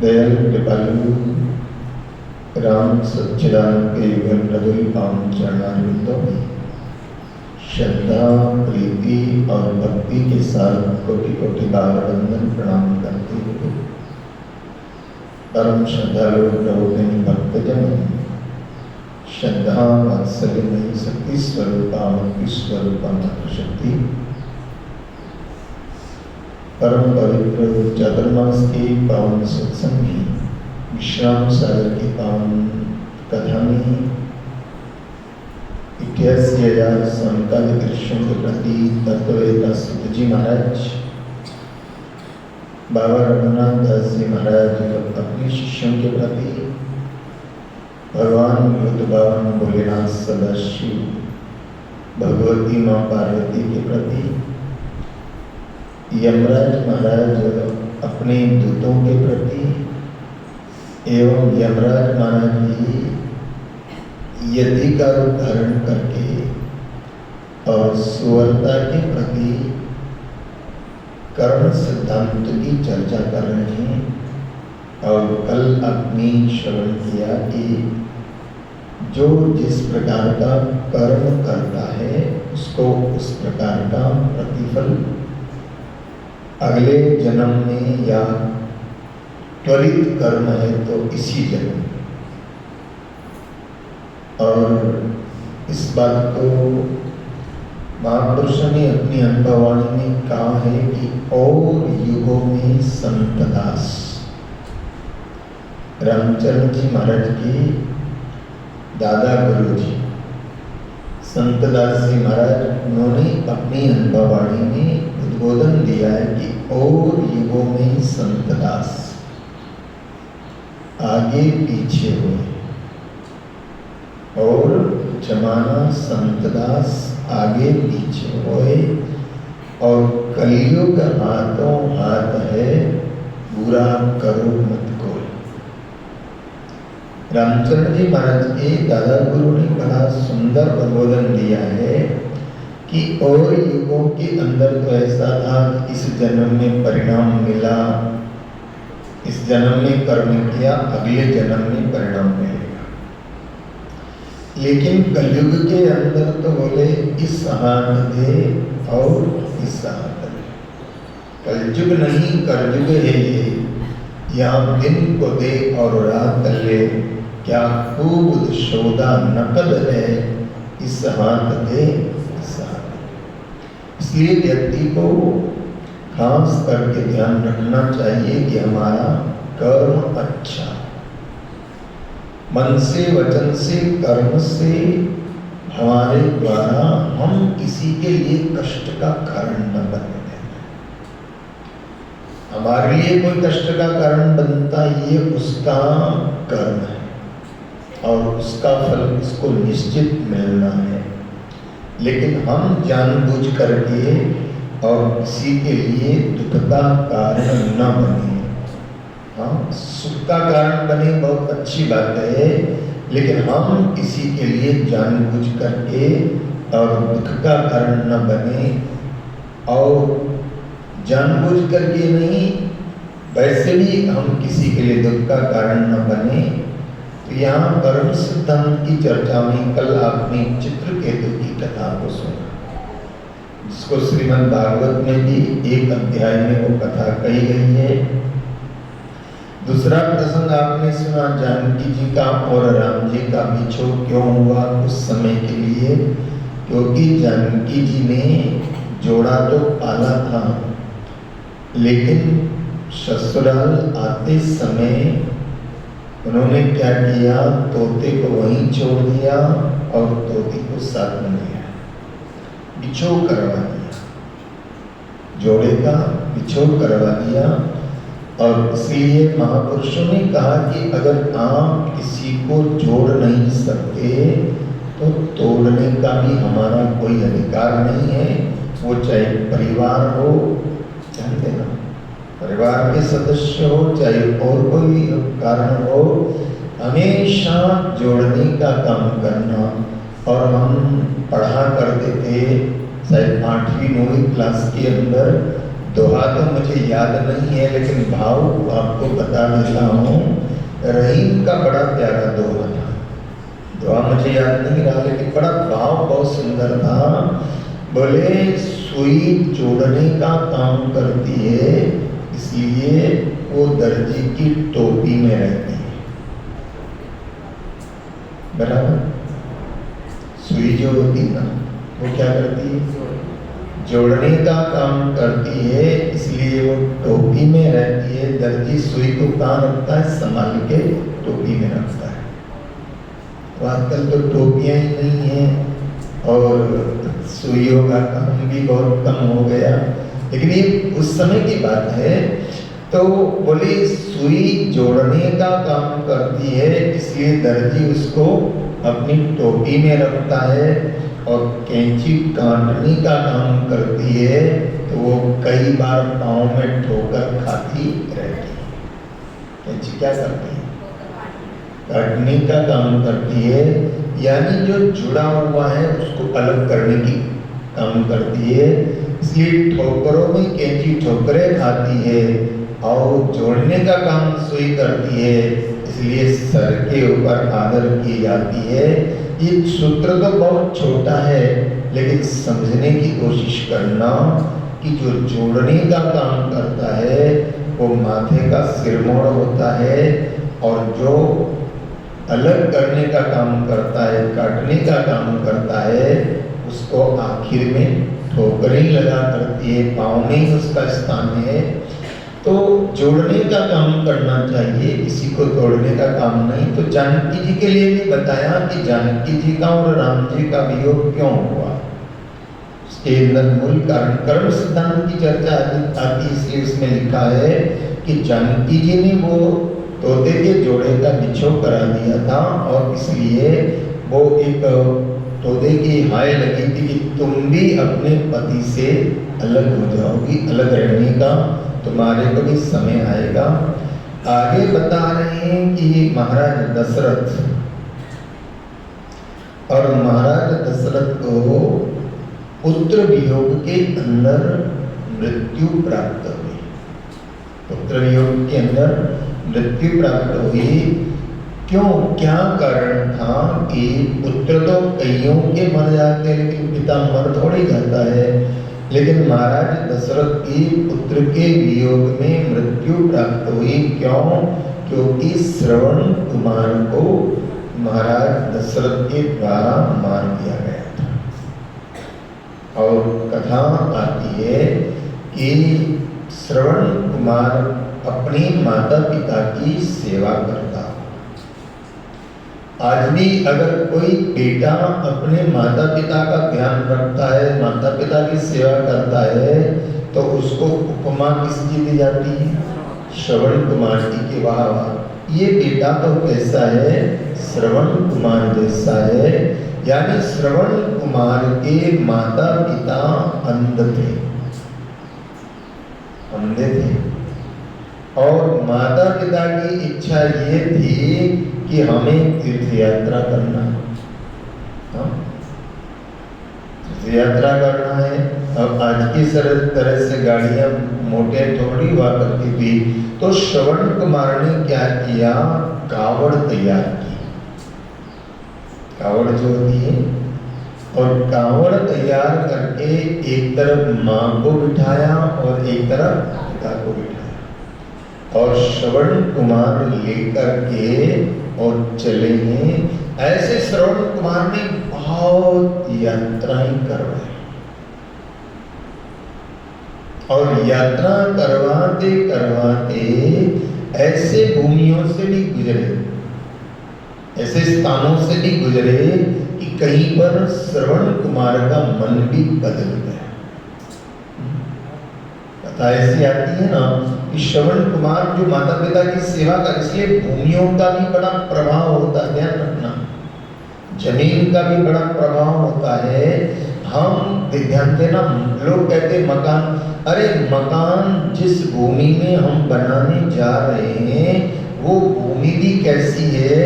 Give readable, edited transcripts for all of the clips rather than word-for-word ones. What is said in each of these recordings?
दयालु कृपालु राम सच्चिदानंद के युगल पावन चरणारविंदों में श्रद्धा, प्रीति और भक्ति के साथ कोटि कोटि बार वंदन प्रणाम करते हुए परम श्रद्धालु प्रभुजन भक्तजन श्रद्धा वात्सल्य में शक्ति स्वरूपा भक्ति स्वरूपा मात्र शक्ति परम पवित्र चातुर्मास की पावन सत्संग में विश्राम सागर की पावन कथा में 81,000 समकालिक दृश्यों के प्रति तत्ववेता सुत जी महाराज बाबा रघुनाथ दास जी महाराज अपने शिष्यों के प्रति भगवान बुद्ध भगवान भोलेनाथ सदाशिव भगवती माँ पार्वती के प्रति यमराज महाराज अपने दूतों के प्रति एवं यमराज महाराज जी यति का रूप धारण करके और सुवर्ता के प्रति कर्म सिद्धांत की चर्चा कर रहे हैं। और कल अपनी श्रवण किया कि जो जिस प्रकार का कर्म करता है उसको उस प्रकार का प्रतिफल अगले जन्म में या त्वरित कर्म है तो इसी जन्म। और इस बात को महापुरुषों ने अपनी अनुभववाणी में कहा है कि और युगों में संत दास रामचरण जी महाराज के दादा गुरु जी संत दास जी महाराज उन्होंने अपनी अनुभववाणी में उद्बोधन दिया है कि और युगों में संत दास आगे पीछे हुए और जमाना संतदास आगे पीछे हुए और कलयुग हाथों हाथ है बुरा करो मत कोई। रामचरण जी महाराज के दादा गुरु ने बड़ा सुंदर उद्बोधन दिया है कि और युगों के अंदर तो ऐसा था कि इस जन्म में परिणाम मिला, इस जन्म में कर्म किया, अगले जन्म में परिणाम मिलेगा। लेकिन कलयुग के अंदर तो बोले इस हाथ दे और इस हाथ दे। कलयुग नहीं कलयुग है ये, यहाँ दिन को दे और रात ले, क्या खूब सौदा नकद है, इस हाथ दे इस हाथ दे। इसलिए व्यक्ति को खास करके ध्यान रखना चाहिए कि हमारा कर्म अच्छा, मन से वचन से कर्म से हमारे द्वारा हम किसी के लिए कष्ट का कारण न बनने दें। हमारे लिए कोई कष्ट का कारण बनता ये उसका कर्म है और उसका फल उसको निश्चित मिलना है। लेकिन हम जानबूझ करके और किसी के लिए दुख का कारण न बने। हाँ, सुख का कारण बने बहुत अच्छी बात है, लेकिन हम किसी के लिए जानबूझ करके और दुख का कारण न बने। और जानबूझ करके नहीं, वैसे भी हम किसी के लिए दुख का कारण न बने। तो यहाँ परम सिद्धांत की चर्चा में कल आपने चित्रकेतु की कथा को सुना, जिसको श्रीमद् भागवत में भी एक अध्याय में वो कथा कही गई है। दूसरा प्रसंग आपने सुना जानकी जी का और राम जी का बिछोह क्यों हुआ उस समय के लिए, क्योंकि जानकी जी ने जोड़ा तो पाला था, लेकिन ससुराल आते समय उन्होंने क्या किया, तोते को वहीं छोड़ दिया और तोते को साथ में लिया, बिछोह करवा दिया, जोड़े का बिछोह करवा दिया। और इसलिए महापुरुषों ने कहा कि अगर आप किसी को जोड़ नहीं सकते तो तोड़ने का भी हमारा कोई अधिकार नहीं है। वो चाहे परिवार हो, ध्यान देना, परिवार के सदस्य हो, चाहे और कोई कारण हो, हमेशा जोड़ने का काम करना। और हम पढ़ा करते थे शायद 8वीं 9वीं क्लास के अंदर, दोहा तो मुझे याद नहीं है लेकिन भाव आपको बता देता हूँ रहीम का बड़ा प्यारा दोहा था। दोहा मुझे याद नहीं रहा, लेकिन बड़ा भाव बहुत सुंदर था। बोले सुई जोड़ने का काम करती है, इसलिए वो दर्जी की टोपी में रहती है। बराबर, सुई जो होती ना वो क्या करती है? जोड़ने का काम करती है, इसलिए वो टोपी में रहती है। दर्जी सुई को कहाँ रखता है? संभाल के टोपी में रखता है। तो आजकल तो टोपियां ही नहीं है और सुइयों का काम भी बहुत कम हो गया, लेकिन ये उस समय की बात है। तो बोले सुई जोड़ने का काम करती है, इसलिए दर्जी उसको अपनी टोपी में रखता है, और कैंची काटने का काम करती है, तो वो कई बार पाँव में ठोकर खाती रहती है। कैंची क्या करती है? काटने का काम करती है, यानी जो जुड़ा हुआ है उसको अलग करने की काम करती है। इसलिए ठोकरों में कैंची ठोकरें खाती है, और जोड़ने का काम सुई करती है, इसलिए सर के ऊपर आदर की जाती है। ये सूत्र तो बहुत छोटा है, लेकिन समझने की कोशिश करना कि जो जोड़ने का काम करता है वो माथे का सिरमोड़ होता है, और जो अलग करने का काम करता है, काटने का काम करता है, उसको आखिर में ठोकरें लगा करती है, पाँव में ही उसका स्थान है। तो जोड़ने का काम करना चाहिए, किसी को तोड़ने का काम नहीं। तो जानकी जी के लिए भी बताया कि जानकी जी का और राम जी का वियोग क्यों हुआ, उसके अंदर मूल कारण कर्म सिद्धांत की चर्चा आती, इसलिए उसमें लिखा है कि जानकी जी ने वो तोते के जोड़े का निछोड़ करा दिया था, और इसलिए वो एक तोते की हाय लगी थी कि तुम भी अपने पति से अलग हो जाओगी, अलग रहने का तुम्हारे को भी समय आएगा। आगे बता रहे हैं कि महाराज दशरथ, और महाराज दशरथ को पुत्र वियोग के अंदर मृत्यु प्राप्त हुई। पुत्र वियोग के अंदर मृत्यु प्राप्त हुई। क्यों, क्या कारण था? कि पुत्र तो कईयों के मर जाते हैं, लेकिन पिता मर थोड़ी जाता है। लेकिन महाराज दशरथ की पुत्र के वियोग में मृत्यु प्राप्त हुई। क्यों? क्योंकि श्रवण कुमार को महाराज दशरथ के द्वारा मार दिया गया था। और कथा आती है कि श्रवण कुमार अपने माता पिता की सेवा करता। आज भी अगर कोई बेटा अपने माता पिता का ध्यान रखता है, माता पिता की सेवा करता है, तो उसको उपमा किसकी दी जाती है? श्रवण कुमार जी के। वाह वाह, ये बेटा तो कैसा है? श्रवण कुमार जैसा है। यानी श्रवण कुमार के माता पिता अंधे थे, और माता पिता की इच्छा ये थी कि हमें तीर्थ यात्रा करना है, तीर्थ यात्रा करना है। अब आज की तरह से गाड़ियां मोटे थोड़ी हुआ करती थी, तो श्रवण कुमार ने क्या किया? कावड़ तैयार की। कावड़ जो होती है, और कावड़ तैयार करके एक तरफ माँ को बिठाया और एक तरफ पिता को बिठाया, और श्रवण कुमार लेकर के और चले हैं। ऐसे श्रवण कुमार ने बहुत यात्राएं करवाई, और यात्रा करवाते करवाते ऐसे भूमियों से भी गुजरे, ऐसे स्थानों से भी गुजरे कि कहीं पर श्रवण कुमार का मन भी बदल गया। कथा ऐसी आती है ना कि श्रवण कुमार जो माता पिता की सेवा कर, इसलिए भूमियों का भी बड़ा प्रभाव होता है, ध्यान रखना। जमीन का भी बड़ा प्रभाव होता है। हम ध्यान देना, लोग कहते मकान, अरे मकान जिस भूमि में हम बनाने जा रहे हैं वो भूमि भी कैसी है?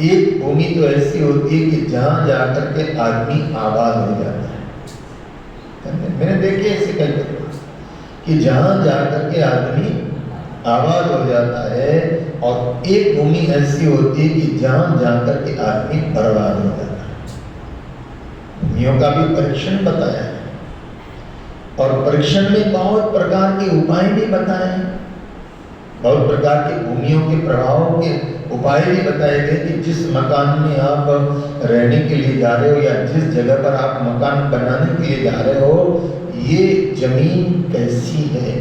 एक भूमि तो ऐसी होती है कि जहाँ जाकर के आदमी आबाद हो जाता है। मैंने देखे ऐसे कई कि जहाँ जाकर के आदमी आबाद हो जाता है, और एक भूमि ऐसी होती है कि जहां जाकर के आदमी बर्बाद हो जाता है। भूमियों का भी परीक्षण बताया है और परीक्षण में बहुत प्रकार के उपाय भी बताए हैं। बहुत प्रकार की भूमियों के प्रभाव के उपाय भी बताए गए कि जिस मकान में आप रहने के लिए जा रहे हो या जिस जगह पर आप मकान बनाने के लिए जा रहे हो, ये जमीन कैसी है।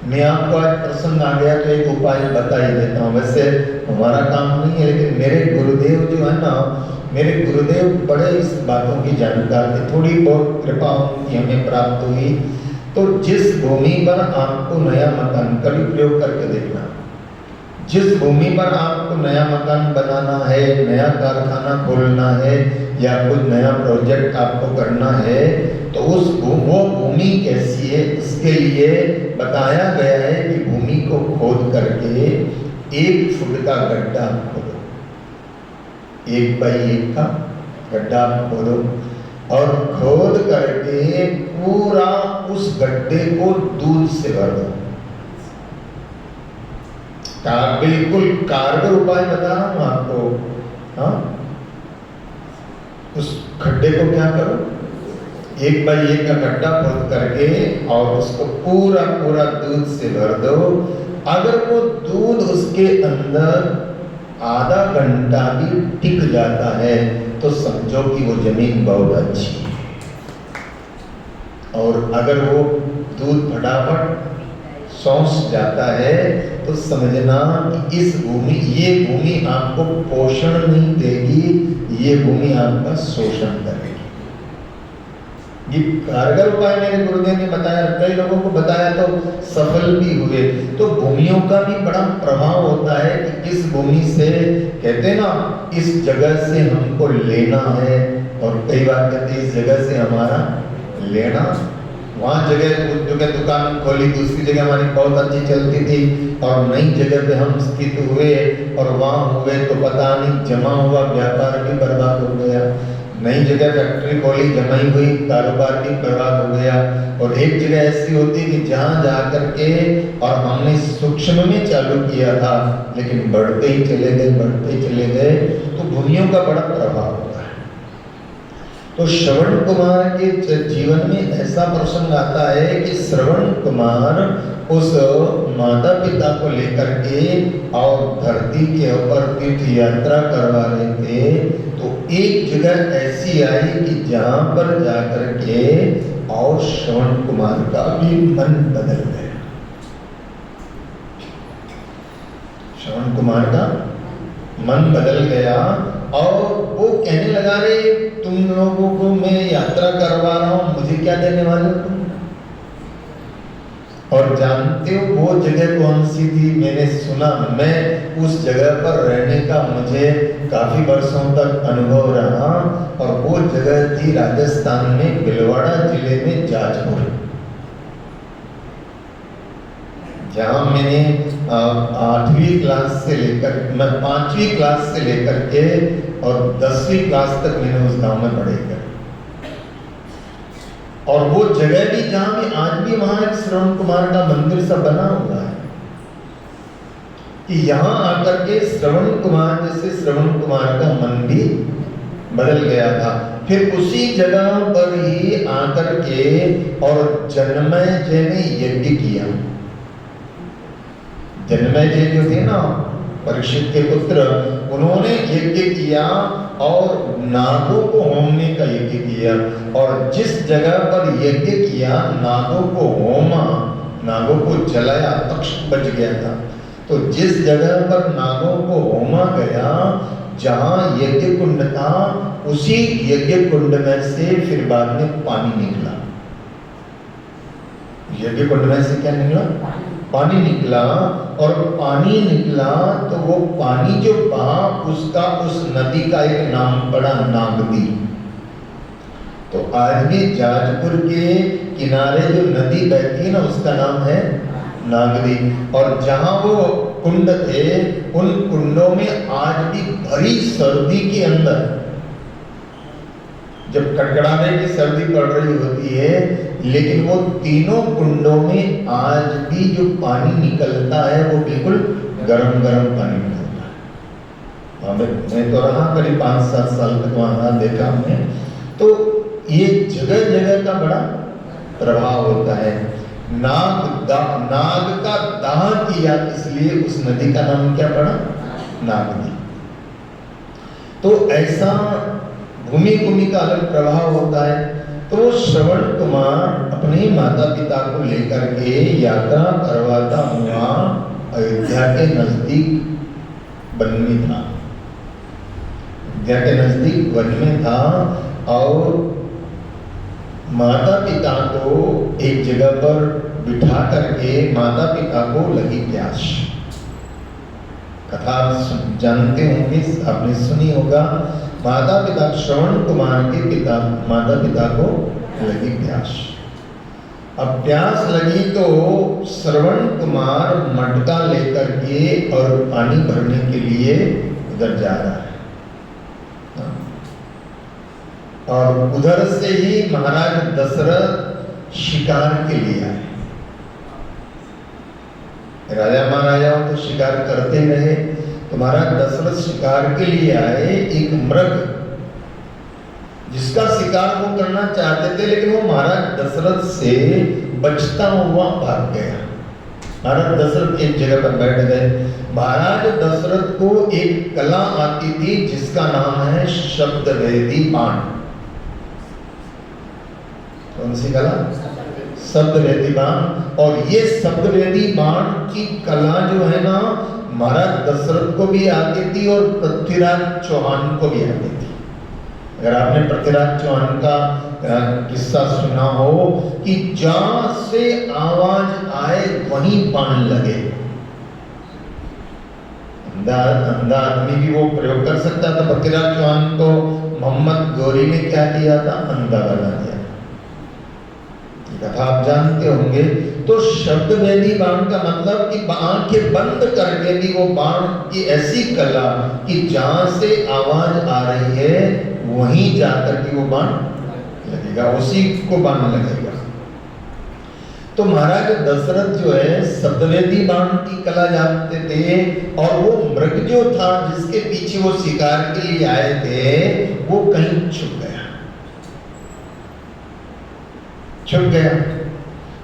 मैं आपको आज प्रसंग आ गया तो एक उपाय बता ही देता हूँ। वैसे हमारा काम नहीं है, लेकिन मेरे गुरुदेव जो है ना, मेरे गुरुदेव बड़े इस बातों की जानकार थे। थोड़ी बहुत कृपा उनकी हमें प्राप्त हुई। तो जिस भूमि पर आपको नया मकान, कभी प्रयोग करके देखना, जिस भूमि पर आपको नया मकान बनाना है, नया कारखाना खोलना है या कुछ नया प्रोजेक्ट आपको करना है, तो वो भूमि कैसी है, उसके लिए बताया गया है कि भूमि को खोद करके 1 फुट का गड्ढा खोदो, 1 बाई 1 का गड्ढा खोदो और खोद करके पूरा उस गड्ढे को दूध से भर दो। बिल्कुल कारगर उपाय बता रहा हूं आपको। हाँ, उस गड्ढे को क्या करो, 1 बाई 1 का गड्ढा खोद करके और उसको पूरा पूरा दूध से भर दो। अगर वो दूध उसके अंदर आधा घंटा भी टिक जाता है तो समझो कि वो जमीन बहुत अच्छी है। और अगर वो दूध फटाफट सौंस जाता है तो समझना कि ये भूमि आपको पोषण नहीं देगी, ये भूमि आपका शोषण करेगी। ये कारगर उपाय मेरे गुरुदेव ने बताया, कई लोगों को बताया तो सफल भी हुए। तो भूमियों का भी बड़ा प्रभाव होता है कि इस भूमि से, कहते हैं ना, इस जगह से हमको लेना है, और कई बार कहते इस जगह से हमारा लेना। वहाँ जगह दुकान खोली, दूसरी जगह हमारी बहुत अच्छी चलती थी और नई जगह पे हम स्थित हुए और वहाँ हुए तो पता नहीं जमा हुआ व्यापार भी बर्बाद हो गया। नई जगह फैक्ट्री खोली, जमाई हुई कारोबार भी बर्बाद हो गया। और एक जगह ऐसी होती है कि जहाँ जा करके, और हमने सूक्ष्म में चालू किया था लेकिन बढ़ते ही चले गए, तो भूमियों का बड़ा प्रभाव होता है। तो श्रवण कुमार के जीवन में ऐसा प्रसंग आता है कि श्रवण कुमार उस माता पिता को लेकर के और धरती के ऊपर तीर्थ यात्रा करवा रहे थे। तो एक जगह ऐसी आई कि जहां पर जाकर के और श्रवण कुमार का भी मन बदल गया। श्रवण कुमार का मन बदल गया और वो कहने लगा, रे तुम लोगों को मैं यात्रा करवा रहा हूं, मुझे क्या देने वाले हो तुम? और जानते हो वो जगह कौन सी थी? मैंने सुना, मैं उस जगह पर रहने का मुझे काफी वर्षों तक अनुभव रहा, और वो जगह थी राजस्थान में भिलवाड़ा जिले में जाजपुर, जहाँ मैंने 8वीं क्लास से लेकर, मैं 5वीं क्लास से लेकर के और 10वीं क्लास तक मैंने उस गांव में पढ़े कर। और वो जगह भी जहां भी आज भी वहां एक श्रवण कुमार का मंदिर सा बना हुआ है कि यहाँ आकर के श्रवण कुमार, जैसे श्रवण कुमार का मन भी बदल गया था। फिर उसी जगह पर ही आकर के और जन्मेजय ने यज्ञ किया। जन्मेजय जो थे ना, परीक्षित के पुत्र, उन्होंने यज्ञ किया और नागों को होमने का यज्ञ किया। और जिस जगह पर यज्ञ किया, नागों को होमा, नागों को जलाया, तक्षक बच गया था। तो जिस जगह पर नागों को होमा गया, जहां यज्ञ कुंड था, उसी यज्ञ कुंड में से फिर बाद में पानी निकला। यज्ञ कुंड में से क्या निकला? पानी निकला। और पानी निकला तो वो पानी जो बहा, उसका उस नदी का एक नाम पड़ा, नागदी। तो आज भी जाजपुर के किनारे जो नदी बहती है ना, उसका नाम है नागदी। और जहां वो कुंड थे, उन कुंडों में आज भी भरी सर्दी के अंदर, जब कड़कड़ाने की सर्दी पड़ रही होती है, लेकिन वो तीनों कुंडों में आज भी जो पानी निकलता है वो बिल्कुल गरम गरम पानी निकलता है। मैं तो रहा करीब 5-7 साल तक वहाँ देखा हमने, तो ये जगह जगह का बड़ा प्रभाव होता है। नाग का दाह किया, इसलिए उस नदी का नाम क्या पड़ा? नाग नदी। तो ऐसा भूमि भूमि का अलग प्रभाव होता है। तो श्रवण कुमार अपने माता पिता को लेकर के यात्रा करवाता हुआ अयोध्या के नजदीक वन में था, अयोध्या के नजदीक वन में था, और माता पिता को एक जगह पर बिठा करके माता पिता को लगी प्यास। कथा जानते होंगे, आपने सुनी होगा। माता पिता श्रवण कुमार के माता पिता को लगी प्यास। अब प्यास लगी तो श्रवण कुमार मटका लेकर के और पानी भरने के लिए उधर जा रहा है, और उधर से ही महाराज दशरथ शिकार के लिए आए। राजा महाराजाओं तो शिकार करते रहे, तो महाराज दशरथ शिकार के लिए आए। एक मृग जिसका शिकार वो करना चाहते थे, लेकिन वो महाराज दशरथ से बचता हुआ भाग गया। महाराज दशरथ एक जगह पर बैठ गए। महाराज दशरथ को एक कला आती थी जिसका नाम है शब्दवेदी बाण। कौन सी कला? शब्दवेदी बाण। और ये शब्दवेदी बाण की कला जो है ना, महाराज दशरथ को भी आती थी और पृथ्वीराज चौहान को भी आती थी। अगर आपने पृथ्वीराज चौहान का किस्सा सुना हो कि जहां से आवाज आए वहीं बाण लगे। अंधा आदमी भी वो प्रयोग कर सकता था। पृथ्वीराज चौहान को मोहम्मद गौरी ने क्या किया था? अंधा बना दिया। कथा आप जानते होंगे। तो शब्दवेदी बाण का मतलब कि आंखें बंद करके भी वो बाण की ऐसी कला कि जहां से आवाज आ रही है वहीं जाकर के वो बाण लगेगा, उसी को बाण लगेगा। तो महाराज दशरथ जो है शब्दवेदी बाण की कला जानते थे, और वो मृग जो था जिसके पीछे वो शिकार के लिए आए थे, वो कहीं छुप गया।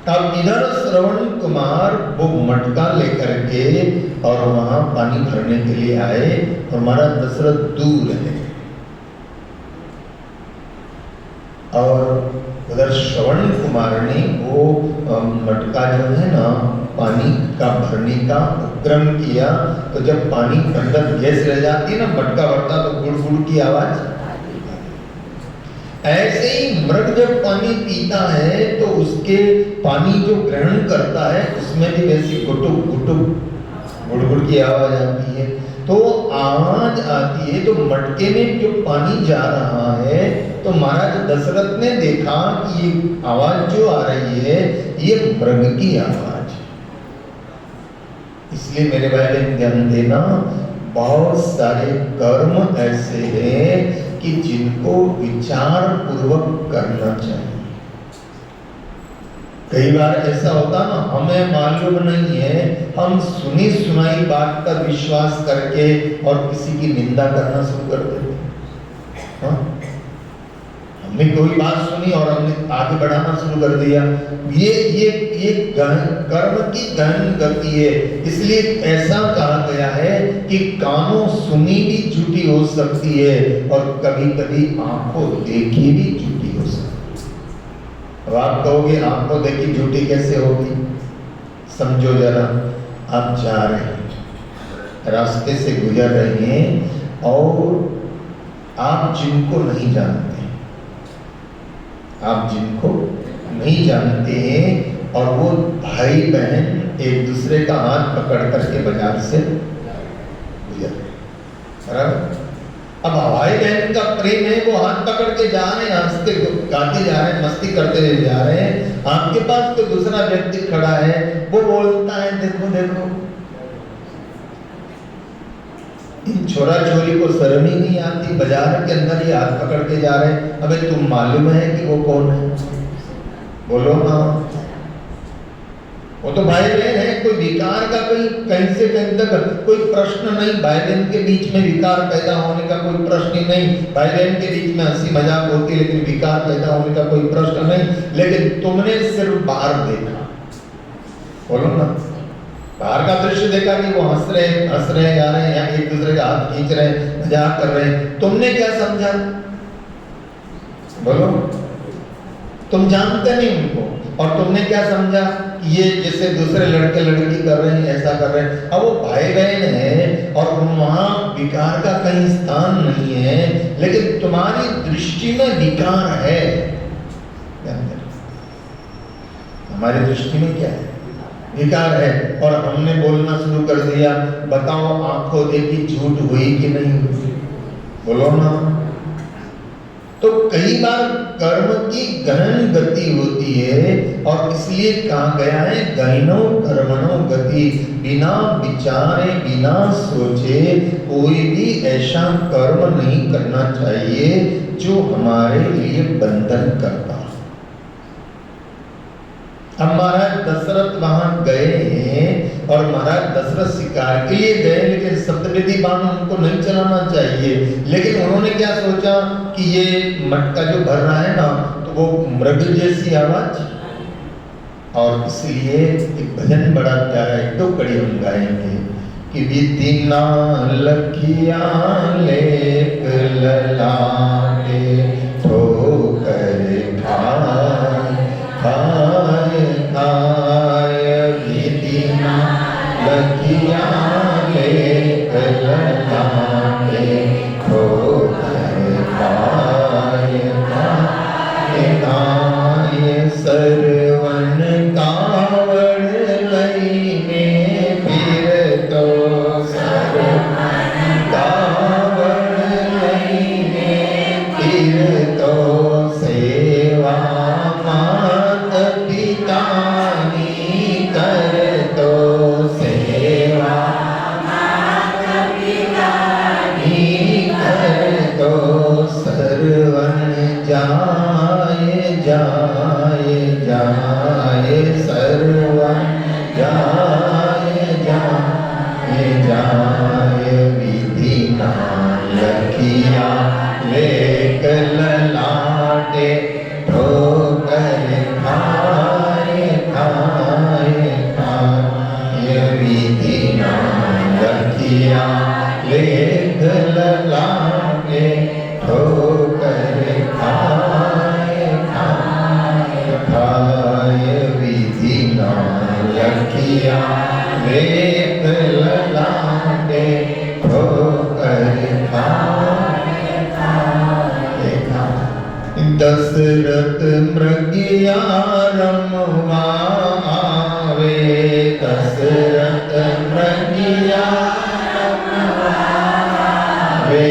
अब इधर श्रवण कुमार वो मटका लेकर के और वहां पानी भरने के लिए आए, और महाराज दशरथ दूर है, और उधर श्रवण कुमार ने वो मटका जो है ना पानी का भरने का उपक्रम किया। तो जब पानी अंदर गैस रह जाती है ना, मटका भरता तो गुड़ गुड़ की आवाज। ऐसे ही मृग जब पानी पीता है तो उसके पानी जो ग्रहण करता है उसमें भी वैसी गुटुक गुटुक गुड़ की आवाज आती है। तो आवाज आती है, तो मटके में जो पानी जा रहा है, तो महाराज दशरथ ने देखा कि ये आवाज जो आ रही है ये मृग की आवाज। इसलिए मेरे भाई बहन ध्यान देना, बहुत सारे कर्म ऐसे हैं कि जिनको विचार पूर्वक करना चाहिए। कई बार ऐसा होता ना, हमें मालूम नहीं है, हम सुनी सुनाई बात पर विश्वास करके और किसी की निंदा करना शुरू कर देते। हमने कोई बात सुनी और हमने आगे बढ़ाना शुरू कर दिया। ये कर्म की गहन गति है। इसलिए ऐसा कहा गया है कि कानों सुनी भी झूठी हो सकती है, और कभी कभी आंखों देखी भी झूठी हो सकती है। अब आप कहोगे आंखों देखी झूठी कैसे होगी? समझो जरा, आप जा रहे हैं, रास्ते से गुजर रहे हैं, और आप जिनको नहीं जानते, हैं, और वो भाई बहन एक दूसरे का हाथ पकड़ करके बाजार से गुजर रहे। अब भाई बहन का प्रेम है, वो हाथ पकड़ के जा रहे हैं, हंसते गाते जा रहे हैं, मस्ती करते हुए जा रहे हैं। आपके पास तो दूसरा व्यक्ति खड़ा है, वो बोलता है देखो देखो। इन छोरा छोरी को शर्म ही नहीं आती, बाजार के अंदर ही हाथ पकड़ के जा रहे हैं। अबे तुम मालूम है कि वो कौन है? बोलो ना। वो तो भाई बहन है, कोई विकार का कोई कहीं से कहीं तक कोई प्रश्न नहीं। भाई बहन के बीच में विकार पैदा होने का कोई प्रश्न ही नहीं। भाई बहन के बीच में हंसी मजाक होती है, लेकिन विकार पैदा होने का कोई प्रश्न नहीं। लेकिन तुमने सिर्फ बाहर देखा, बोलो ना, बाहर का दृश्य देखा कि वो हंस रहे जा रहे हैं, या एक दूसरे का हाथ खींच रहे हैं, मजाक कर रहे हैं। तुमने क्या समझा? बोलो, तुम जानते नहीं उनको, और तुमने क्या समझा? ये जैसे दूसरे लड़के लड़की कर रहे हैं, ऐसा कर रहे हैं। अब वो भाई बहन है और वहां विकार का कहीं स्थान नहीं है, लेकिन तुम्हारी दृष्टि में विकार है। हमारी दृष्टि में क्या है? विकार है। और हमने बोलना शुरू कर दिया, बताओ आंखों देखी झूठ हुई कि नहीं हुई? बोलो ना। तो कई बार कर्म की गहन गति होती है, और इसलिए कहा गया है गहनो कर्मणो गति। बिना विचारे बिना सोचे कोई भी ऐसा कर्म नहीं करना चाहिए जो हमारे लिए बंधन करता। अब महाराज दशरथ वहां गए हैं, और महाराज दशरथ शिकार के लिए गए, लेकिन सप्तविधि बाण उनको नहीं चलाना चाहिए। लेकिन उन्होंने क्या सोचा कि ये मटका जो भर रहा है ना, तो वो मृग जैसी आवाज, और इसलिए एक भजन बड़ा प्यारा एक टुकड़ी हम गाएंगे कि विधि ना लखिया लेक ललाटे ठोकर खाए खाए खाए। विधि ना लखिया लेक ललाटे ठोकर खाए खाए खाए। सरवन कावड़ लईने फिर तो सरवन कावड़ लईने फिर तो सेवा मात पितानी कर तो सेवा मात पितानी कर तो। सरवन जाए जाए जाए सरवन जाए जाए जाए। विधि ना लखिया लेक ललाटे ठोकर खाए खाए खाए। विधि ना लखिया लेक ललाटे ठोकर खाए खाए खाए। विधि ना लखिया लेक ललाटे ठोकर खाए खाए खाए। दशरथ मृगिया रमवा आवे, दशरथ मृगिया रमवा आवे।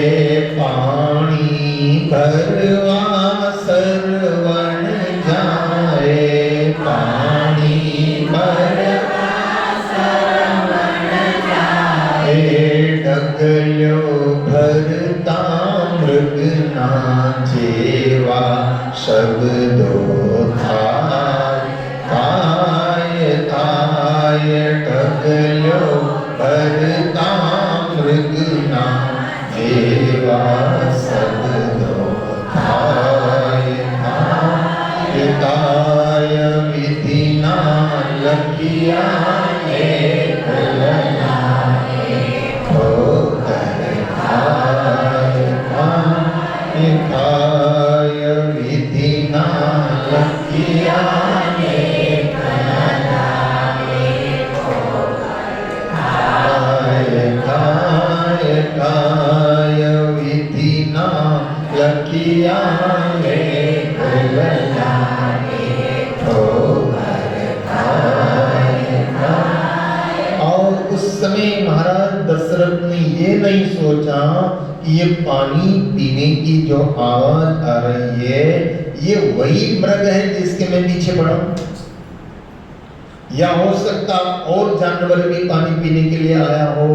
पानी भरवा सरवण जाए, पानी भरवा सरवण जाए। डगलो भरता मृग नाचेवा, शब्दो थाय थाय थाय। डगलो भरता मृग नाचेवा, शब्दो थाय थाय थाय। विधि ना लखिया लेक ललाटे ठोकर खाए खाए खाए। विधि ना लखिया लेक ललाटे ठोकर खाए खाए खाए। विधि ना लखिया लेक ललाटे ठोकर खाए खाए। और उस समय महाराज दशरथ ने ये नहीं सोचा कि ये पानी पीने की जो आवाज आ रही है, ये वही मृग है जिसके मैं पीछे पड़ा, या हो सकता और जानवर भी पानी पीने के लिए आया हो,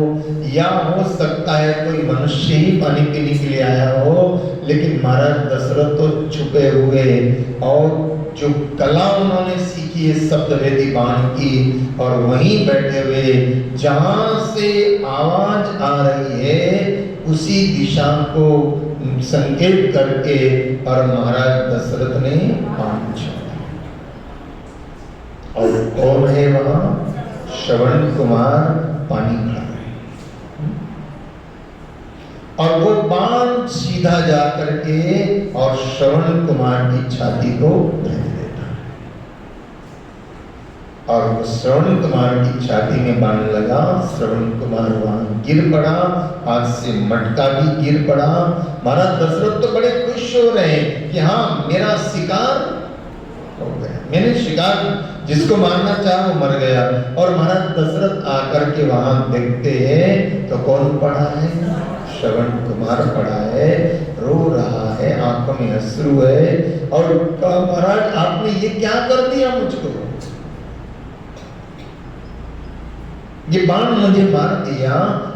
या हो सकता है कोई मनुष्य ही पानी पीने के लिए आया हो। लेकिन महाराज दशरथ तो छुपे हुए और जो कला उन्होंने सीखी है शब्द वेदी बाण की, और वहीं बैठे हुए जहां से आवाज आ रही है उसी दिशा को संकेत करके और महाराज दशरथ ने बाण छोड़ा। और कौन है वहां? श्रवण कुमार पानी खड़ा है, और वो बाण सीधा जा करके और श्रवण कुमार की छाती को भेद देता है। और वो श्रवण कुमार की छाती में बाण लगा, श्रवण कुमार वहां गिर पड़ा, हाथ से मटका भी गिर पड़ा। महाराज दशरथ तो बड़े खुश हो रहे हैं कि हाँ मेरा शिकार हो गया, मैंने शिकार जिसको मारना चाहा वो मर गया। और महाराज दशरथ आकर के वहां देखते हैं तो कौन पड़ा है? श्रवण कुमार पड़ा है, रो रहा है, आंखों में अश्रु है, और कहा महाराज आपने ये क्या कर दिया मुझको, ये बाण मुझे मार दिया,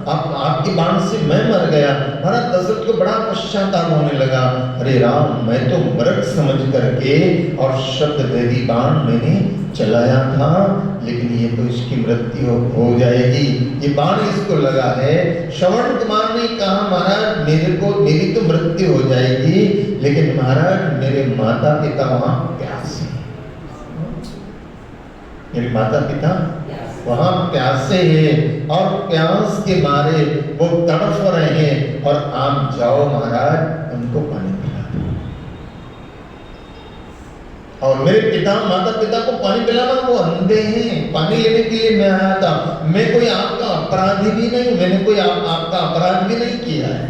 आपके बाण से मैं मर गया। महाराज दशरथ को बड़ा पश्चाताप होने लगा, अरे राम मैं तो मृग समझ करके और शब्द वेदी बाण मैंने चलाया था, लेकिन ये तो इसकी मृत्यु हो जाएगी, ये बाण इसको लगा है। श्रवण कुमार ने कहा महाराज मेरी तो मृत्यु हो जाएगी, लेकिन महाराज मेरे माता पिता वहां प्यासे, मेरे माता पिता वहां प्यासे हैं और प्यास के मारे वो तड़फ रहे हैं, और आप जाओ महाराज उनको पानी पिला दो। और मेरे पिता माता पिता को पानी पिलाना, वो अंधे हैं, पानी लेने के लिए मैं आया था, मैं कोई आपका अपराधी भी नहीं, मैंने कोई आपका अपराध भी नहीं किया है,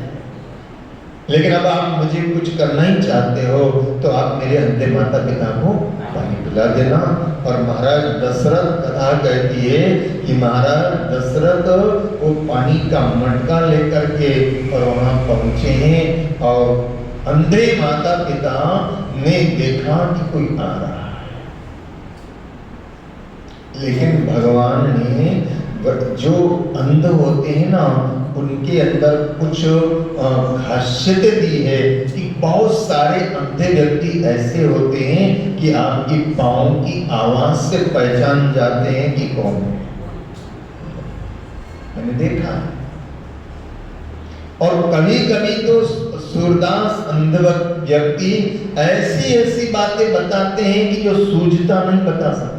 लेकिन अब आप मुझे कुछ करना ही चाहते हो तो आप मेरे अंधे माता पिता को पानी पिला देना। और महाराज दशरथ कथा कहती है कि महाराज दशरथ वो पानी का मटका लेकर के और वहां पहुंचे हैं, और अंधे माता पिता ने देखा कि कोई आ रहा है, लेकिन भगवान ने जो अंध होते हैं ना उनके अंदर कुछ खासियतें दी है कि बहुत सारे अंधे व्यक्ति ऐसे होते हैं कि आपकी पाँव की आवाज से पहचान जाते हैं कि कौन है, मैंने देखा। और कभी कभी तो सूरदास अंध व्यक्ति ऐसी ऐसी बातें बताते हैं कि जो सूझता नहीं बता सकता,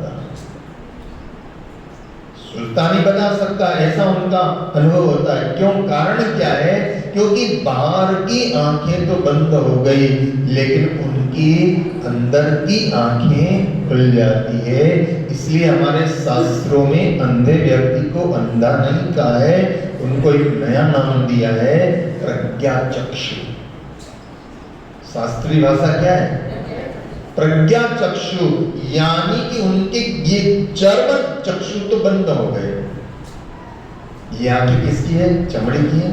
नहीं बता सकता, ऐसा उनका अनुभव होता है। क्यों? कारण क्या है? क्योंकि बाहर की आंखें तो बंद हो गई, लेकिन उनकी अंदर की आंखें खुल जाती है। इसलिए हमारे शास्त्रों में अंधे व्यक्ति को अंधा नहीं कहा है, उनको एक नया नाम दिया है, प्रज्ञा चक्षु। शास्त्रीय भाषा क्या है? प्रज्ञा चक्षु, यानी कि उनके ये चर्म चक्षु तो बंद हो गए। ये आंखें किसकी है? चमड़ी की है।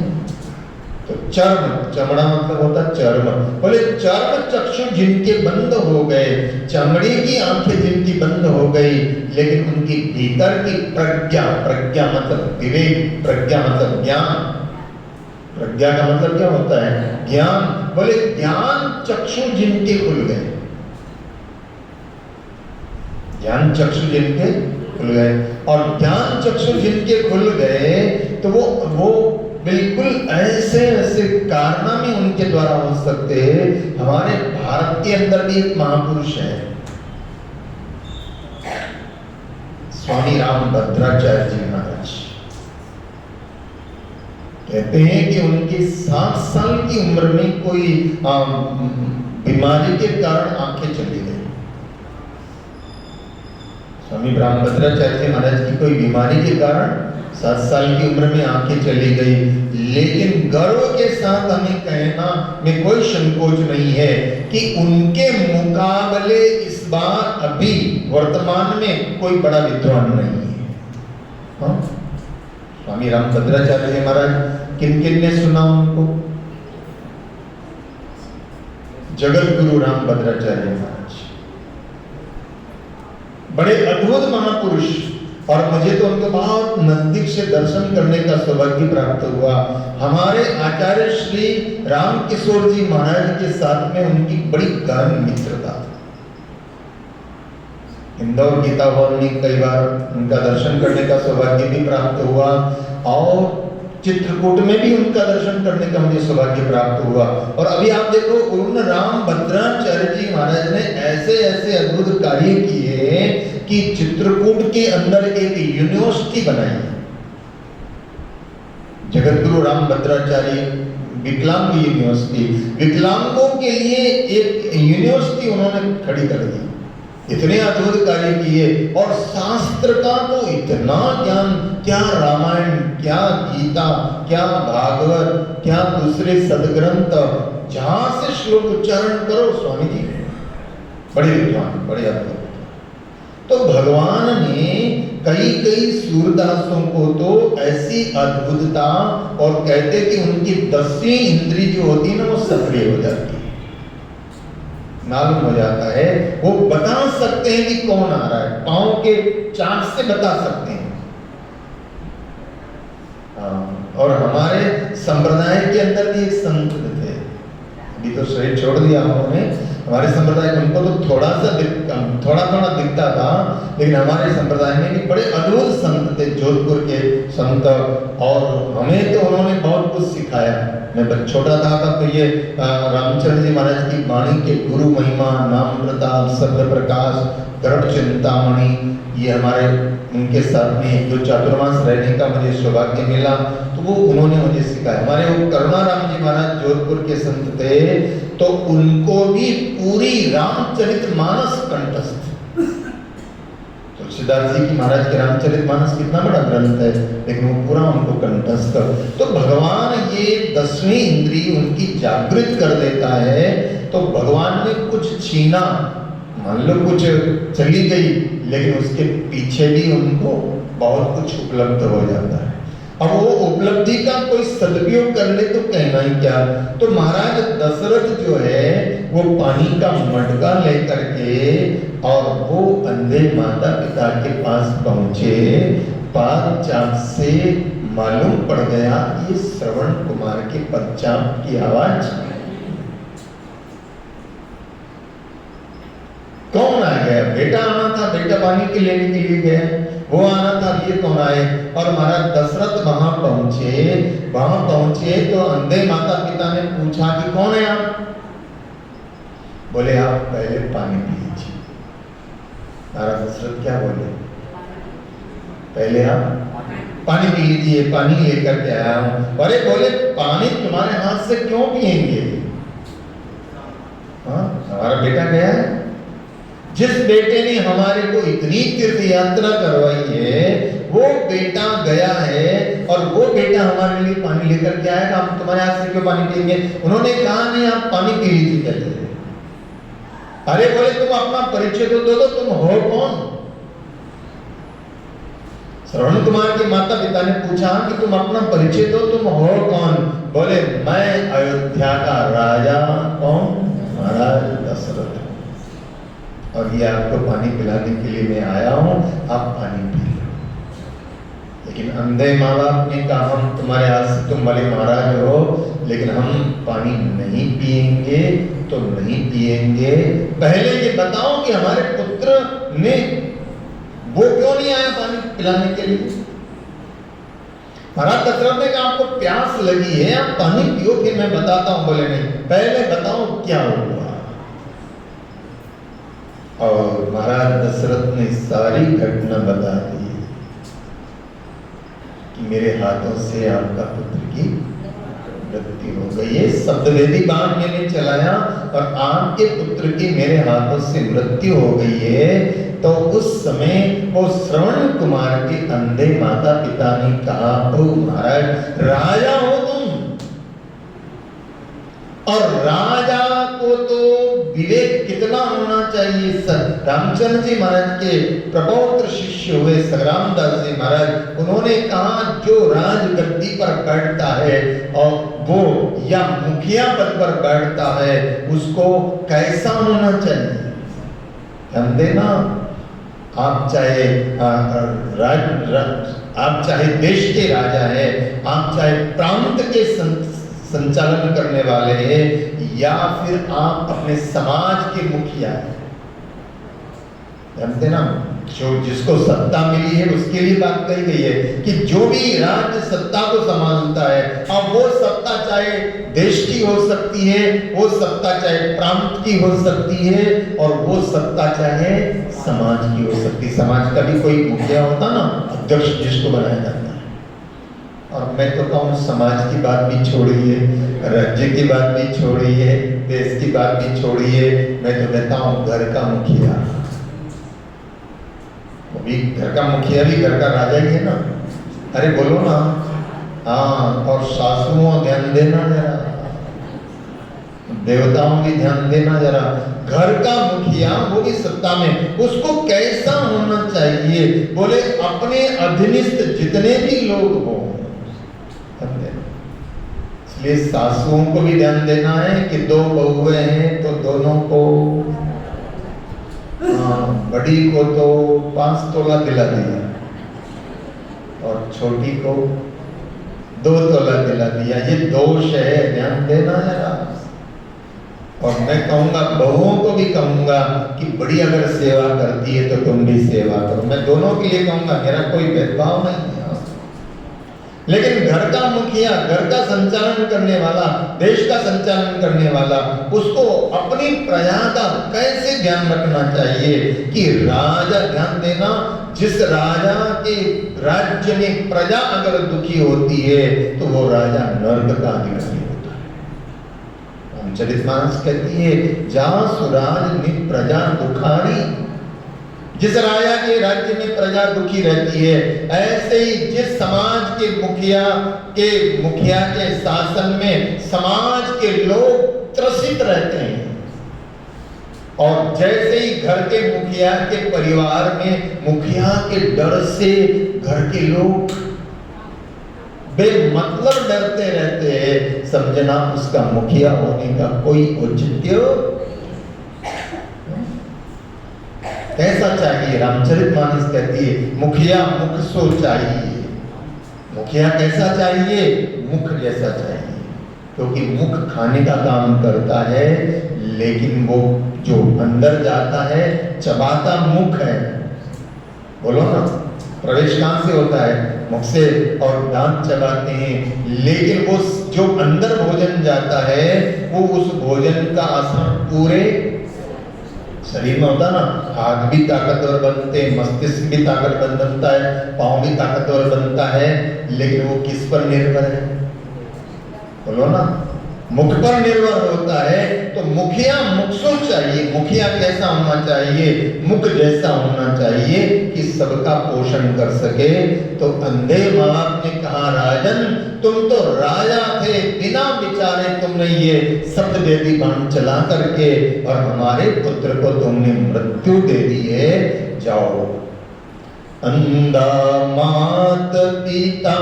तो चमड़ा मतलब होता है चर्म, बोले चर्म चक्षु जिनके बंद हो गए, चमड़ी की आंखें जिनकी बंद हो गई, लेकिन उनकी भीतर की प्रज्ञा मतलब विवेक, प्रज्ञा मतलब ज्ञान। प्रज्ञा का मतलब क्या होता है? ज्ञान। बोले ज्ञान चक्षु जिनके खुल गए, ज्ञान चक्षु जिनके खुल गए, और ज्ञान चक्षु जिनके खुल गए तो वो बिल्कुल ऐसे ऐसे कारनामे उनके द्वारा हो सकते हैं। हमारे भारत के अंदर भी एक महापुरुष है, स्वामी रामभद्राचार्य जी महाराज। कहते हैं कि उनकी 7 साल की उम्र में कोई बीमारी के कारण आंखें चली गई। स्वामी रामभद्राचार्य महाराज की कोई बीमारी के कारण 7 साल की उम्र में आंखें चली गई, लेकिन गर्व के साथ हमें कहना में कोई संकोच नहीं है कि उनके मुकाबले इस बार अभी वर्तमान में कोई बड़ा विद्वान नहीं है। हाँ? स्वामी रामभद्राचार्य महाराज किन किन ने सुना उनको? जगत गुरु रामभद्राचार्य महाराज बड़े अद्भुत महापुरुष, और मुझे तो उनको बहुत नजदीक से दर्शन करने का सौभाग्य प्राप्त हुआ। हमारे आचार्य श्री राम किशोर जी महाराज के साथ में उनकी बड़ी गहन मित्रता। इंदौर गीता भवन में कई बार उनका दर्शन करने का सौभाग्य भी प्राप्त हुआ और चित्रकूट में भी उनका दर्शन करने का मुझे सौभाग्य प्राप्त हुआ। और अभी आप देखो उन राम भद्राचार्य जी महाराज ने ऐसे ऐसे अद्भुत कार्य किए कि चित्रकूट के अंदर एक यूनिवर्सिटी बनाई। जगतगुरु राम भद्राचार्य विकलांग यूनिवर्सिटी, विकलांगों के लिए एक यूनिवर्सिटी उन्होंने खड़ी कर दी। इतने अद्भुत कार्य किए और शास्त्र का तो इतना ज्ञान, क्या रामायण, क्या गीता, क्या भागवत, क्या दूसरे सदग्रंथ, जहां से श्लोक उच्चारण करो स्वामी जी बड़े विद्वान, बड़े अद्भुत। तो भगवान ने कई कई सूरदासों को तो ऐसी अद्भुतता, और कहते कि उनकी 10वीं इंद्री जो होती है ना वो सक्रिय हो जाती है, मालूम हो जाता है, वो बता सकते हैं कि कौन आ रहा है, पांव के चाट से बता सकते हैं। और हमारे संप्रदाय के अंदर भी एक संत थे, अभी तो शरीर छोड़ दिया उन्होंने, हमारे संप्रदाय में उनको तो थोड़ा थोड़ा दिखता था, लेकिन हमारे संप्रदाय में भी बड़े अद्भुत संत थे, जोधपुर के संत, और हमें तो उन्होंने बहुत कुछ सिखाया। मैं छोटा था तब तो ये रामचंद्र जी महाराज की वाणी के गुरु महिमा, नाम प्रताप, शब्द प्रकाश, गरुड़ चिंतामणि, ये हमारे उनके साथ में एक दो चातुर्मास रहने का मुझे सौभाग्य मिला, तो वो उन्होंने मुझे सिखाया। हमारे वो करुणाराम जी महाराज जोधपुर के संत थे, तो उनको भी पूरी रामचरितमानस कंठस्थ। तुलसीदास जी की महाराज के रामचरितमानस कितना बड़ा ग्रंथ है, लेकिन वो पूरा उनको कंठस्थ। तो भगवान ये 10वीं इंद्री उनकी जागृत कर देता है। तो भगवान ने कुछ छीना, मान लो कुछ चली गई, लेकिन उसके पीछे भी उनको बहुत कुछ उपलब्ध हो जाता है। अब वो उपलब्धि का कोई सदुपयोग कर ले तो कहना ही क्या। तो महाराज दशरथ जो है वो पानी का मटका लेकर के और वो अंधे माता पिता के पास पहुंचे, पदचाप से मालूम पड़ गया ये श्रवण कुमार के पदचाप की आवाज। कौन आ गया? बेटा आना था, बेटा पानी के लेने के लिए गया, वो आना था, ये कौन आए? और महाराज दशरथ वहां पहुंचे तो अंधे माता पिता ने पूछा कि कौन है आप? बोले आप पहले पानी पी लीजिए। महाराज दशरथ क्या बोले? पहले आप पानी पी लीजिए, पानी लेकर के आया हूं। अरे बोले पानी तुम्हारे हाथ से क्यों पिएंगे? हाँ, हमारा बेटा गया है, जिस बेटे ने हमारे को इतनी तीर्थ यात्रा करवाई है वो बेटा गया है, और वो बेटा हमारे लिए पानी लेकर के आएगा, हम तुम्हारे हाथ से क्यों पानी पिएंगे? उन्होंने कहा नहीं, आप पानी पी लीजिए पहले। अरे बोले तुम अपना परिचय तो दो, तुम हो कौन? श्रवण कुमार के माता पिता ने पूछा कि तुम अपना परिचय दो, तुम हो कौन? बोले मैं अयोध्या का राजा। कौन? महाराज दशरथ। और ये आपको पानी पिलाने के लिए मैं आया हूं, आप पानी पी लो। लेकिन अंधे माँ बाप ने कहा हम तुम्हारे हाथ से तुम भले महाराज हो, लेकिन हम पानी नहीं पिएंगे तो नहीं पिएंगे। पहले ये बताओ कि हमारे पुत्र ने वो क्यों नहीं आया पानी पिलाने के लिए? महाराज दशरथ ने कहा आपको प्यास लगी है, आप पानी पियो, फिर मैं बताता हूं। बोले नहीं, पहले बताओ क्या हुआ। और महाराज दशरथ ने सारी घटना बता दी कि मेरे हाथों से आपका पुत्र की मृत्यु हो गई है, शब्दवेदी बाण मैंने चलाया और आपके पुत्र की मेरे हाथों से मृत्यु हो गई है। तो उस समय वो श्रवण कुमार के अंधे माता पिता ने कहा, ओ महाराज राजा हो तुम, और राजा को तो विवेक कितना होना चाहिए। रामचंद्र जी महाराज के प्रपौत्र शिष्य हुए संग्रामदास जी महाराज, उन्होंने कहा जो राजगद्दी पर बैठता है और वो या मुखिया पद पर बैठता है उसको कैसा होना चाहिए। ध्यान देना, आप चाहे देश के राजा है, आप चाहे प्रांत के संचालन करने वाले हैं, या फिर आप अपने समाज के मुखिया हैं, जानते ना, जो जिसको सत्ता मिली है उसके लिए बात कही गई है कि जो भी राज्य सत्ता को संभालता है, अब वो सत्ता चाहे देश की हो सकती है, वो सत्ता चाहे प्रांत की हो सकती है, और वो सत्ता चाहे समाज की हो सकती है। समाज का भी कोई मुखिया होता ना, अध्यक्ष जिसको बनाया जाता है। और मैं तो कहूँ समाज की बात भी छोड़िए, राज्य की बात भी छोड़िए, देश की बात भी छोड़िए, मैं तो कहता हूँ घर का मुखिया, भी घर का मुखिया भी घर का राजा ही है ना। अरे बोलो ना। हाँ, और सासुओं ध्यान देना जरा, देवताओं भी ध्यान देना जरा। घर का मुखिया वो भी सत्ता में, उसको कैसा होना चाहिए? बोले अपने अधीनस्थ जितने भी लोग हों, इसलिए सासुओं को भी ध्यान देना है कि 2 बहुएं हैं तो दोनों को, बड़ी को तो 5 तोला दिला दिया और छोटी को 2 तोला दिला दिया। ये दोष है, ध्यान देना जरा। और मैं कहूँगा बहुओं को भी कहूँगा कि बड़ी अगर सेवा करती है तो तुम भी सेवा करो। मैं दोनों के लिए कहूँगा, मेरा कोई भेदभाव नहीं है। लेकिन घर का मुखिया, घर का संचालन करने वाला, देश का संचालन करने वाला, उसको अपनी प्रजा का कैसे ध्यान रखना चाहिए कि राजा, ध्यान देना, जिस राजा के राज्य में प्रजा अगर दुखी होती है तो वो राजा नर्क का अधिकारी होता है। रामचरितमानस कहती है, जहां सुराज में प्रजा दुखारी, जिस राजा के राज्य में प्रजा दुखी रहती है, ऐसे ही जिस समाज के मुखिया के शासन में समाज के लोग त्रसित रहते हैं, और जैसे ही घर के मुखिया के परिवार में मुखिया के डर से घर के लोग बेमतलब डरते रहते हैं, समझना उसका मुखिया होने का कोई औचित्य। कैसा चाहिए? रामचरितमानस कहती है, मुखिया मुख सो चाहिए। मुखिया कैसा चाहिए? मुख जैसा चाहिए, क्योंकि मुख खाने का काम करता है, लेकिन वो जो अंदर जाता है, चबाता मुख है। बोलो ना, प्रवेश कहां से होता है? मुख से, और दांत चबाते हैं, लेकिन वो जो अंदर भोजन जाता है, वो उस भोजन का असर पूरे शरीर में होता ना। हाथ भी ताकतवर बनते हैं, मस्तिष्क भी ताकतवर बनता है, पांव भी ताकतवर बनता है, लेकिन वो किस पर निर्भर है? बोलो ना, मुख पर निर्भर होता है। तो मुखिया मुखसो चाहिए। मुखिया कैसा होना चाहिए? मुख जैसा होना चाहिए कि सबका पोषण कर सके। तो अंधे माँ बाप ने कहा, राजन तुम तो राजा थे, बिना विचारे तुमने ये शब्द दे दी बाण चला करके, और हमारे पुत्र को तुमने मृत्यु दे दी है। जाओ। अंधा मात पिता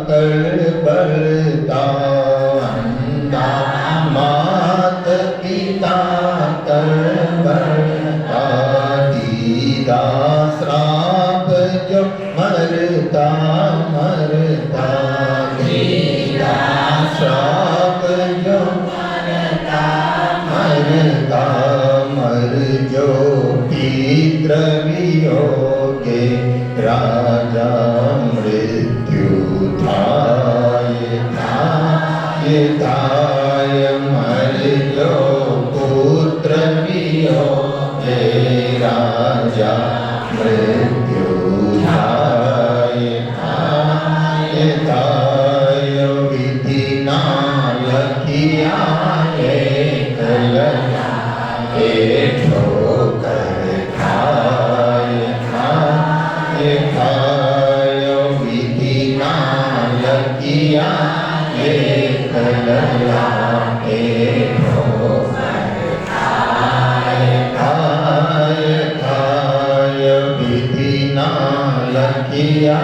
कर बरता, अंधा मात पिता कर बरता, दीदा श्राप जो मरता मरता, दीदा श्राप जो मरता मरता, मर जो पितृ वियोगे, राजा मृत्यु थाय थाय थाय, मर जो पुत्र वियोगे, राजा मृत्यु थाय थाय थाय, विधि ना लखिया एक लखा एक ठोकर खाय खाय खाय, विधि ना लखिया एक लखा एक ठोकर खाय खाय खाय, विधि ना लखिया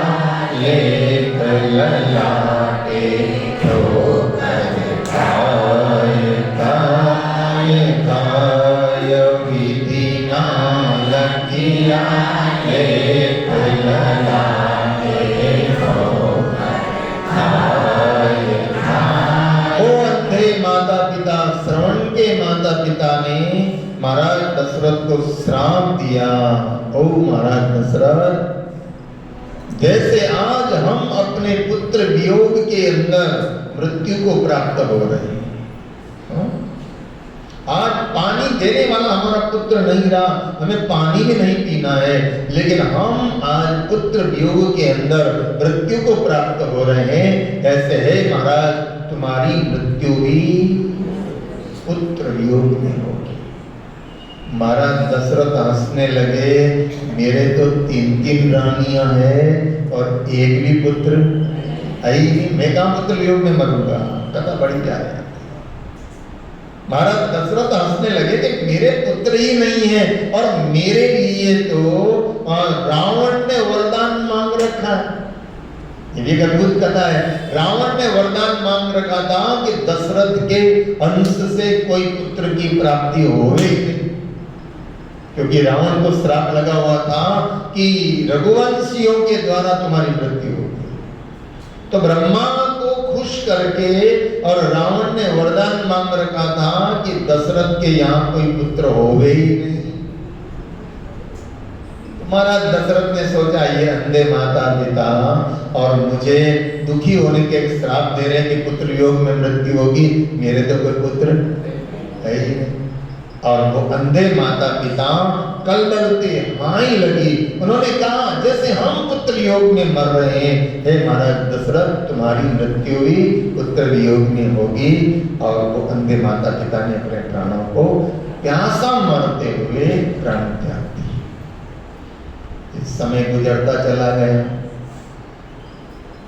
एक लखा एक ठोकर खाय खाय खाय, विधि ना लखिया एक लखा एक ठोकर खाय खाय। ओ अंधे माता पिता, श्रवण के माता पिता ने महाराज दशरथ को श्राप दिया, ओ महाराज दशरथ, जैसे आज हम अपने पुत्र वियोग के अंदर मृत्यु को प्राप्त हो रहे हैं। आज पानी देने वाला हमारा पुत्र नहीं रहा, हमें पानी भी नहीं पीना है, लेकिन हम आज पुत्र वियोग के अंदर मृत्यु को प्राप्त हो रहे हैं। ऐसे है महाराज, तुम्हारी मृत्यु भी पुत्र वियोग में होगी। महाराज दशरथ हंसने लगे, मेरे तो 3 रानियां हैं और एक भी पुत्र आई नहीं, मैं कहां पुत्र वियोग में मरूंगा। कथा बड़ी जा रही है। महाराज दशरथ हंसने लगे कि मेरे पुत्र ही नहीं है और मेरे लिए तो रावण ने वरदान मांग रखा है। ये भी एक अद्भुत कथा है। रावण ने वरदान मांग रखा था कि दशरथ के अंश से कोई पुत्र की प्राप्ति होवे, क्योंकि रावण को श्राप लगा हुआ था कि रघुवंशियों के द्वारा तुम्हारी मृत्यु होगी। तो ब्रह्मा को खुश करके और रावण ने वरदान मांग रखा था कि दशरथ के यहाँ कोई पुत्र होवे ही नहीं। महाराज दशरथ ने सोचा, ये अंधे माता पिता और मुझे दुखी होने के श्राप दे रहे हैं कि पुत्र योग में मृत्यु होगी, मेरे तो कोई पुत्र है ही नहीं। और वो अंधे माता पिता कलबलते हाई लगी। उन्होंने कहा, जैसे हम पुत्र योग में मर रहे हैं, हे महाराज दशरथ, तुम्हारी मृत्यु भी पुत्र वियोग में होगी। और वो अंधे माता पिता ने अपने प्राणों को प्यासा मरते हुए प्राण त्याग दिए। इस समय गुजरता चला गया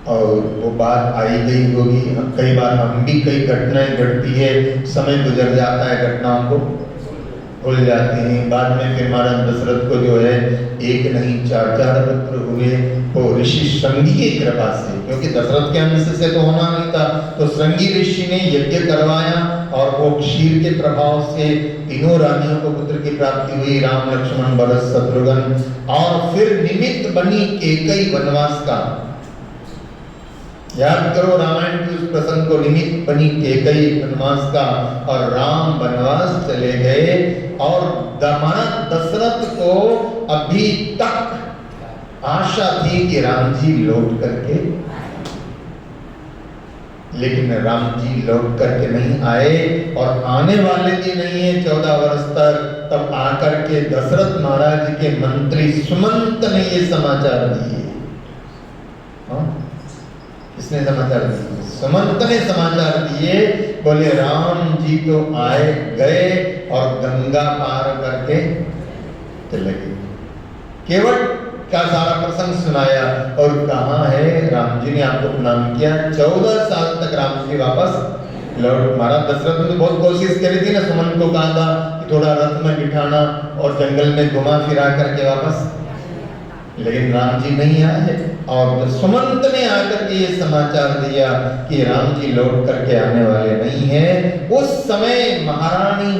और वो बात आई गई होगी। कई बार हम भी कई घटनाएं घटती है, समय गुजर जाता है, घटनाओं को भूल जाते हैं। बाद में फिर महाराज दशरथ को जो है एक नहीं 4 पुत्र हुए, वो ऋषि श्रृंगी की कृपा से, क्योंकि दशरथ के अंश से तो होना नहीं था, तो श्रृंगी ऋषि ने यज्ञ करवाया और वो क्षीर के प्रभाव से तीनों रानियों को पुत्र की प्राप्ति हुई, राम लक्ष्मण भरत शत्रुघ्न। और फिर निमित्त बनी कैकेयी वनवास का। याद करो रामायण के उस प्रसंग को, निमित्त बनी कैकेयी वनवास का और राम वनवास चले गए। और महाराज दशरथ को अभी तक आशा थी कि राम जी लौट करके, लेकिन राम जी लौट करके नहीं आए और आने वाले भी नहीं है 14 वर्ष तक। तब आकर के दशरथ महाराज के मंत्री सुमंत ने ये समाचार दिए। इसने समाचार दिए, सुमंत ने समाचार दिए, बोले राम जी तो आए गए और गंगा पार करके चले गए। केवट का सारा प्रसंग सुनाया और कहा है राम जी ने आपको प्रणाम किया। 14 साल तक राम जी वापस लौट। महाराज दशरथ ने तो बहुत कोशिश करी थी ना, सुमंत को कहा था कि थोड़ा रथ में बिठाना और जंगल में घुमा फिरा करके वापस, लेकिन राम जी नहीं आए। और सुमंत ने आकर के ये समाचार दिया कि राम जी लौट करके आने वाले नहीं हैं। उस समय महारानी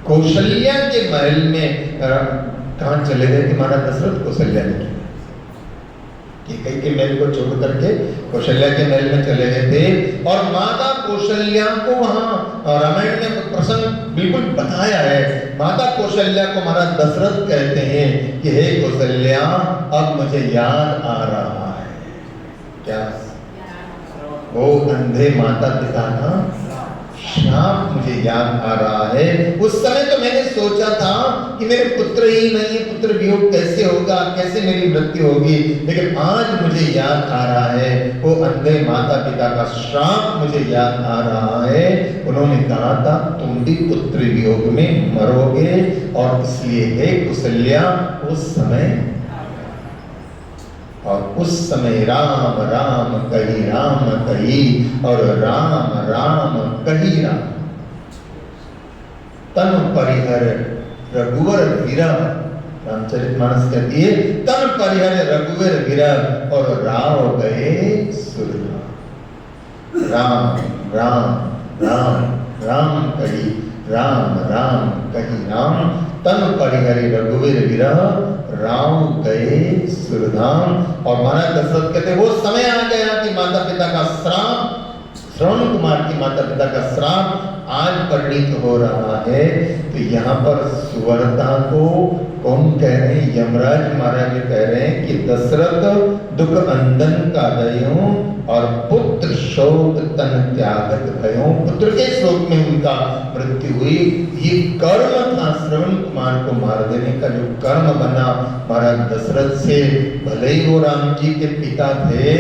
कौशल्या के महल में कहाँ चले गए थे महाराज दशरथ? कौशल्या ने कैकेयी के महल को छोड़ करके कौशल्या के महल में चले गए थे। और माता कौशल्या को वहां रामायण में प्रसंग बिल्कुल बताया है। माता कौशल्या को महाराज दशरथ कहते हैं कि हे कौशल्या, अब मुझे याद आ रहा है। क्या? वो अंधे माता पिता का श्राप मुझे याद आ रहा है। उस समय तो मैंने सोचा था कि मेरे पुत्र ही नहीं है, पुत्र वियोग कैसे होगा, कैसे मेरी मृत्यु होगी, लेकिन आज मुझे याद आ रहा है वो अंधे माता पिता का श्राप मुझे याद आ रहा है। उन्होंने कहा था तुम भी पुत्र वियोग में मरोगे, और इसलिए हे कौशल्या उस समय, और उस समय राम राम कही और राम राम कही राम, तन परिहर रघुवर विरह। रामचरितमानस कहती है तन परिहर रघुवर विरह और राव गए सुरनाम। राम राम राम राम कही राम राम कही राम, तन परिहरि रघुवीर विरह राम गए सुरधाम। और महाराज दशरथ कहते वो समय आ गया कि माता पिता का श्राप श्रवण कुमार की माता पिता का श्राप आज परिणित हो रहा है। तो यहाँ पर सुवर्ता को कौन कह रहे हैं? यमराज महाराज कह रहे हैं कि दशरथ दुख अंदन का दयों और पुत्र शोक तन त्यागत भयों। पुत्र के शोक में उनका मृत्यु हुई। ये कर्म था श्रवण कुमार को मार देने का, जो कर्म बना महाराज दशरथ से। भले ही वो राम जी के पिता थे,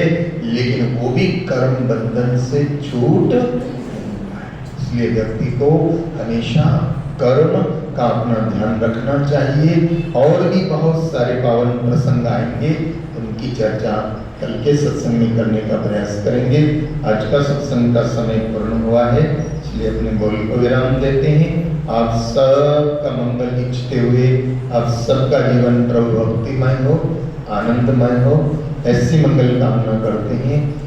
लेकिन वो भी कर्म बंधन से छूट। इसलिए व्यक्ति को हमेशा कर्म का अपना ध्यान रखना चाहिए। और भी बहुत सारे पावन प्रसंग आएंगे, उनकी चर्चा कल के सत्संग में करने का प्रयास करेंगे। आज का सत्संग का समय पूर्ण हुआ है, इसलिए अपने बोल को विराम देते हैं। आप सबका मंगल इच्छते हुए आप सबका जीवन प्रभु भक्तिमय हो, आनंदमय हो, ऐसी मंगल कामना करते हैं।